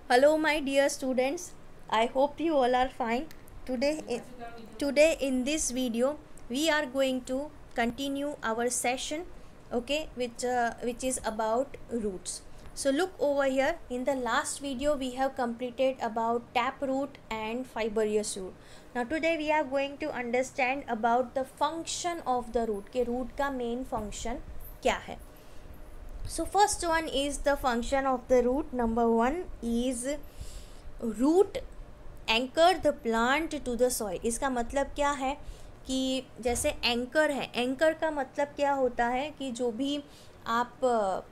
Hello, my dear students. I hope you all are fine. Today in this video, we are going to continue our session, okay, which is about roots. So look over here. In the last video, we have completed about taproot and fibrous root. Now today we are going to understand about the function of the root. के root का main function क्या है? So first one is the function of the root. Number one is root anchor the plant to the soil. इसका मतलब क्या है कि जैसे एंकर है, एंकर का मतलब क्या होता है कि जो भी आप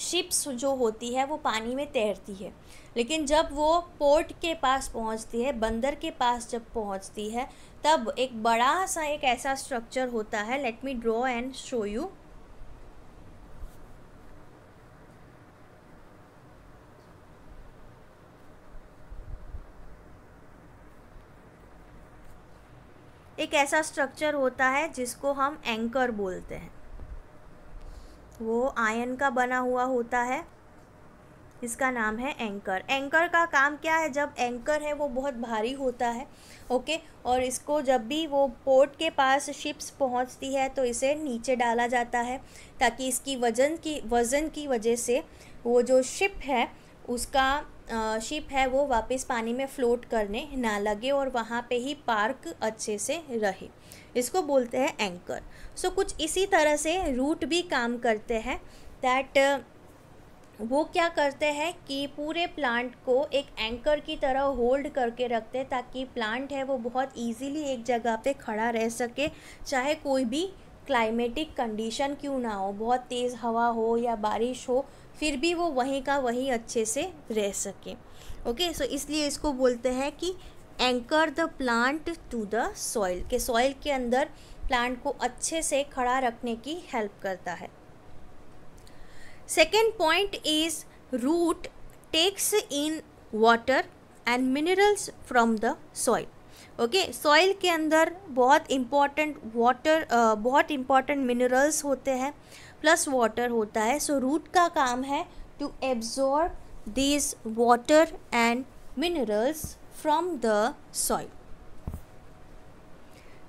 शिप्स जो होती है वो पानी में तैरती है, लेकिन जब वो पोर्ट के पास पहुंचती है, बंदर के पास जब पहुंचती है, तब एक बड़ा सा एक ऐसा स्ट्रक्चर होता है. Let me draw and show you. एक ऐसा स्ट्रक्चर होता है जिसको हम एंकर बोलते हैं. वो आयन का बना हुआ होता है, इसका नाम है एंकर. एंकर का काम क्या है? जब एंकर है वो बहुत भारी होता है, ओके, और इसको जब भी वो पोर्ट के पास शिप्स पहुंचती है तो इसे नीचे डाला जाता है ताकि इसकी वज़न की वजह से वो जो शिप है उसका शिप है वो वापस पानी में फ्लोट करने ना लगे और वहाँ पे ही पार्क अच्छे से रहे. इसको बोलते हैं एंकर. सो कुछ इसी तरह से रूट भी काम करते हैं. दैट वो क्या करते हैं कि पूरे प्लांट को एक एंकर की तरह होल्ड करके रखते हैं ताकि प्लांट है वो बहुत इजीली एक जगह पे खड़ा रह सके, चाहे कोई भी क्लाइमेटिक कंडीशन क्यों ना हो, बहुत तेज़ हवा हो या बारिश हो, फिर भी वो वहीं का वहीं अच्छे से रह सके. ओके, सो इसलिए इसको बोलते हैं कि anchor the plant to the soil, के सॉइल के अंदर प्लांट को अच्छे से खड़ा रखने की हेल्प करता है. Second point is root takes in water and minerals from the soil. Okay, soil के अंदर बहुत इम्पॉर्टेंट मिनरल्स होते हैं प्लस वाटर होता है. सो रूट का काम है to absorb these water and minerals from the soil.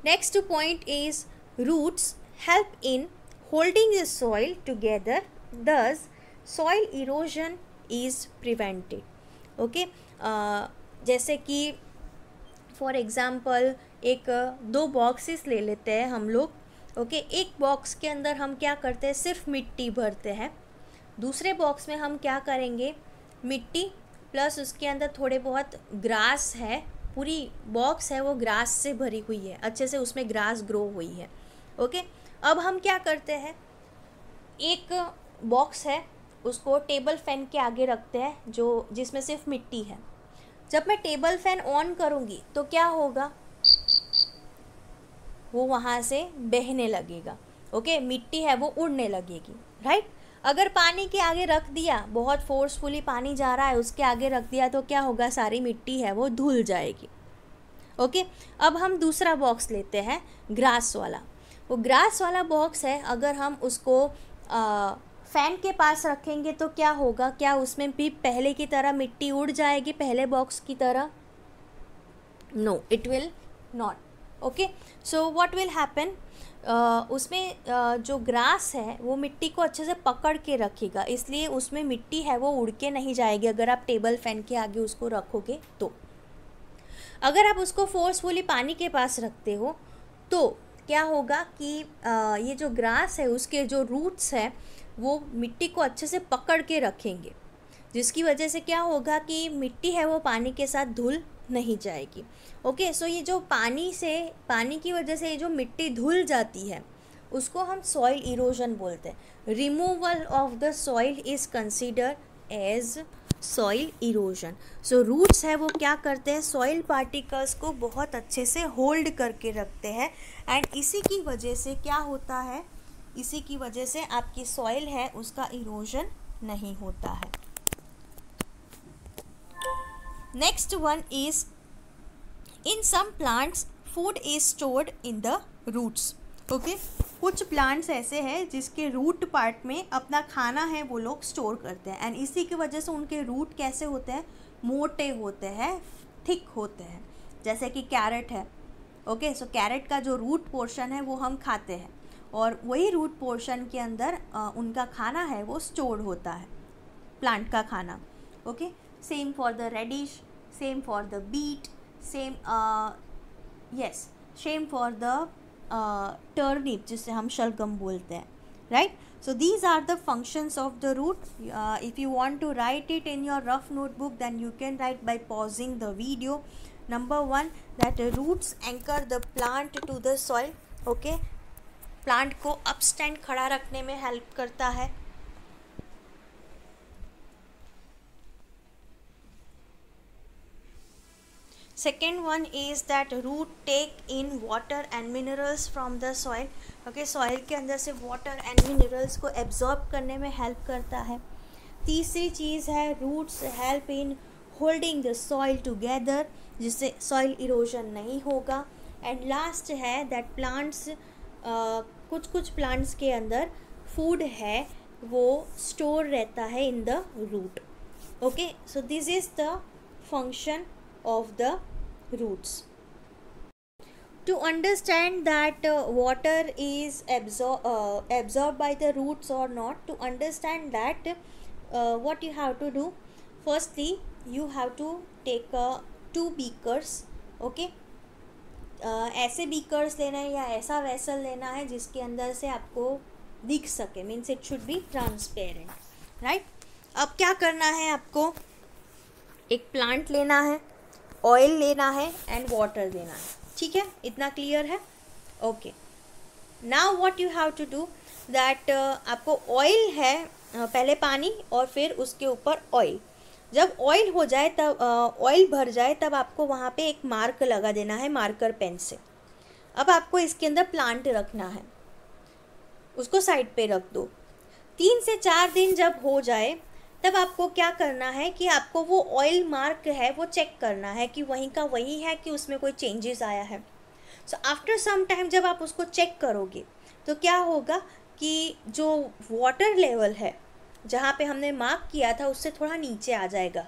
Next point is roots help in holding the soil together, thus soil erosion is prevented. Okay, जैसे कि for example एक दो boxes ले लेते हैं हम लोग. ओके, एक बॉक्स के अंदर हम क्या करते हैं, सिर्फ मिट्टी भरते हैं. दूसरे बॉक्स में हम क्या करेंगे, मिट्टी प्लस उसके अंदर थोड़े बहुत ग्रास है. पूरी बॉक्स है वो ग्रास से भरी हुई है, अच्छे से उसमें ग्रास ग्रो हुई है. ओके, अब हम क्या करते हैं, एक बॉक्स है उसको टेबल फैन के आगे रखते हैं जिसमें सिर्फ मिट्टी है. जब मैं टेबल फैन ऑन करूँगी तो क्या होगा, वो वहाँ से बहने लगेगा. ओके, मिट्टी है वो उड़ने लगेगी, राइट. अगर पानी के आगे रख दिया, बहुत फोर्सफुली पानी जा रहा है, उसके आगे रख दिया तो क्या होगा, सारी मिट्टी है वो धुल जाएगी. ओके, अब हम दूसरा बॉक्स लेते हैं ग्रास वाला. वो ग्रास वाला बॉक्स है, अगर हम उसको फ़ैन के पास रखेंगे तो क्या होगा, क्या उसमें भी पहले की तरह मिट्टी उड़ जाएगी, पहले बॉक्स की तरह? No, it will not. Okay, so what will happen, उसमें जो ग्रास है वो मिट्टी को अच्छे से पकड़ के रखेगा, इसलिए उसमें मिट्टी है वो उड़ के नहीं जाएगी अगर आप टेबल फैन के आगे उसको रखोगे तो. अगर आप उसको फोर्सफुली पानी के पास रखते हो तो क्या होगा कि ये जो ग्रास है उसके जो रूट्स हैं वो मिट्टी को अच्छे से पकड़ के रखेंगे, जिसकी वजह से क्या होगा कि मिट्टी है वो पानी के साथ धुल नहीं जाएगी. ओके, सो ये जो पानी की वजह से ये जो मिट्टी धुल जाती है उसको हम सॉइल इरोजन बोलते हैं. Removal of the soil is consider as soil erosion. So roots है वो क्या करते हैं, सॉइल पार्टिकल्स को बहुत अच्छे से होल्ड करके रखते हैं एंड इसी की वजह से क्या होता है, इसी की वजह से आपकी सॉइल है उसका इरोजन नहीं होता है. Next one is in some plants food is stored in the roots. Okay, कुछ प्लांट्स ऐसे हैं जिसके रूट पार्ट में अपना खाना है वो लोग स्टोर करते हैं, एंड इसी की वजह से उनके रूट कैसे होते हैं, मोटे होते हैं, थिक होते हैं, जैसे कि कैरेट है। ओके, सो कैरेट का जो रूट पोर्शन है वो हम खाते हैं, और वही रूट पोर्शन के अंदर उनका खाना है वो स्टोर होता है, प्लांट का खाना। Okay, same for the radish, same for the beet, same yes, same for the turnip जिसे हम शलगम बोलते हैं, right. So these are the functions of the root. If you want to write it in your rough notebook, then you can write by pausing the video. Number 1, that roots anchor the plant to the soil. Okay, plant को upstand खड़ा रखने में help करता है। Second one is that root take in water and minerals from the soil. Okay, soil के अंदर से water and minerals को absorb करने में help करता है। तीसरी चीज़ है roots help in holding the soil together, जिससे soil erosion नहीं होगा। And last है that plants कुछ plants के अंदर food है वो store रहता है in the root. Okay, so this is the function of the roots. To understand that water is absorbed by the roots or not, to understand that what you have to do, firstly you have to take 2 beakers. Okay, ऐसे beakers लेना है या ऐसा vessel लेना है जिसके अंदर से आपको दिख सके, means it should be transparent, right. अब क्या करना है, आपको एक प्लांट लेना है, ऑयल लेना है एंड वाटर देना है, ठीक है, इतना क्लियर है। Okay, now what you have to do that, आपको ऑयल है, पहले पानी और फिर उसके ऊपर ऑयल। जब ऑयल हो जाए तब ऑयल भर जाए तब आपको वहाँ पे एक मार्क लगा देना है मार्कर पेन से। अब आपको इसके अंदर प्लांट रखना है, उसको साइड पे रख दो। 3 से 4 दिन जब हो जाए तब आपको क्या करना है कि आपको वो ऑयल मार्क है वो चेक करना है कि वहीं का वही है कि उसमें कोई चेंजेस आया है। सो आफ्टर सम टाइम जब आप उसको चेक करोगे तो क्या होगा कि जो वाटर लेवल है जहाँ पे हमने मार्क किया था उससे थोड़ा नीचे आ जाएगा।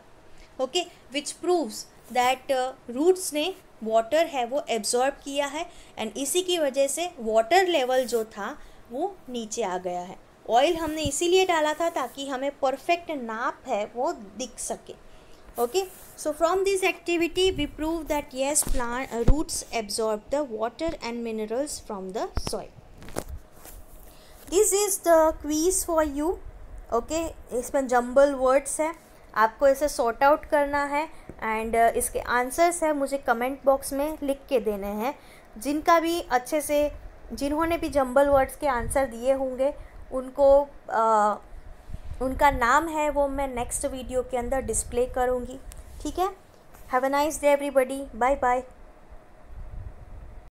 Okay, which proves that roots ने वाटर है वो एब्जॉर्ब किया है, एंड इसी की वजह से वाटर लेवल जो था वो नीचे आ गया है। ऑयल हमने इसीलिए डाला था ताकि हमें परफेक्ट नाप है वो दिख सके। Okay, so from this activity we prove that yes plant roots absorb the water and minerals from the soil. This is the quiz for you. Okay, इसमें जंबल वर्ड्स है, आपको इसे सॉर्ट आउट करना है एंड इसके answers है मुझे comment box में लिख के देने हैं। जिनका भी अच्छे से, जिन्होंने भी जंबल वर्ड्स के आंसर दिए होंगे उनको उनका नाम है वो मैं नेक्स्ट वीडियो के अंदर डिस्प्ले करूँगी, ठीक है। Have a nice day everybody, bye bye.